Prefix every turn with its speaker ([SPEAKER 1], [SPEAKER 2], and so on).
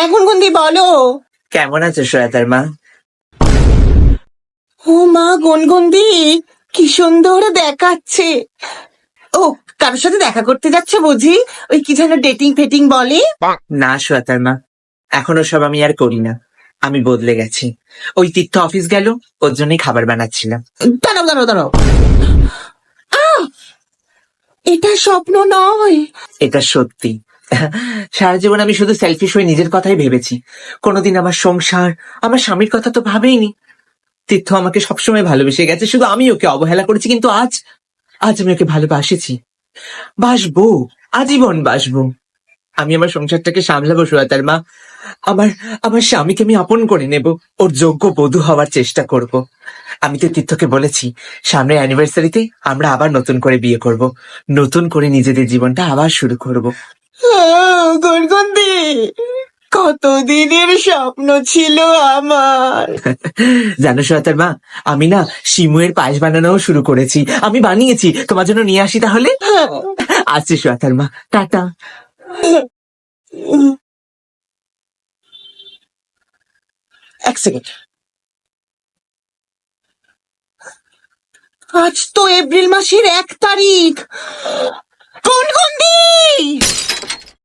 [SPEAKER 1] হ্যাঁ গুনগুন্দি বলো।
[SPEAKER 2] কেমন আছো শ্রেয়াতার মা?
[SPEAKER 1] ও মা গুনগুন্দি, কি সুন্দর দেখাচ্ছে। ও, কারোর সাথে দেখা করতে যাচ্ছে বুঝি? ওই কি যেন ডেটিং ফেটিং বলে।
[SPEAKER 2] না শ্রেয়াতার মা, এখন ওসব আমি আর করি না। আমি বদলে গেছি। ওই তীর্থ অফিস গেল, ওর জন্যই খাবার বানাচ্ছিলাম।
[SPEAKER 1] দাঁড়াও দাঁড়াও দাঁড়াও, এটা স্বপ্ন নয়।
[SPEAKER 2] এটা সত্যি। সারা জীবন আমি শুধু সেলফিশ হয়ে নিজের কথাই ভেবেছি। কোনোদিন আমার সংসার, আমার স্বামীর কথা তো ভাবেইনি। তীর্থ আমাকে সবসময় ভালোবেসে গেছে, শুধু আমি ওকে অবহেলা করেছি। কিন্তু আজ আজ আমি ওকে ভালোবাসেছি, বাসবো, আজীবন বাসবো। আমি আমার সংসারটাকে সামলাবো শ্রেয়াতার মা। আমার আমার স্বামীকে আমি আপন করে নেব, ওর যোগ্য বধূ হওয়ার চেষ্টা করব। আমি তো তীর্থকে বলেছি, সামনের অ্যানিভার্সারিতে আমরা আবার নতুন করে বিয়ে করব, নতুন করে নিজেদের জীবনটা আবার শুরু করব।
[SPEAKER 1] গুনগুন্দি, কতদিনের স্বপ্ন ছিল আমার।
[SPEAKER 2] জানো শ্রেয়াতার মা, আমি না শিমুয়ের পায়েস বানানোও শুরু করেছি। আমি বানিয়েছি, তোমার জন্য নিয়ে আসি তাহলে। আসছি শ্রেয়াতার মা, টাটা।
[SPEAKER 1] এক সেকেন্ড, আজ তো এপ্রিল মাসের 1 তারিখ। গুনগুন্দি!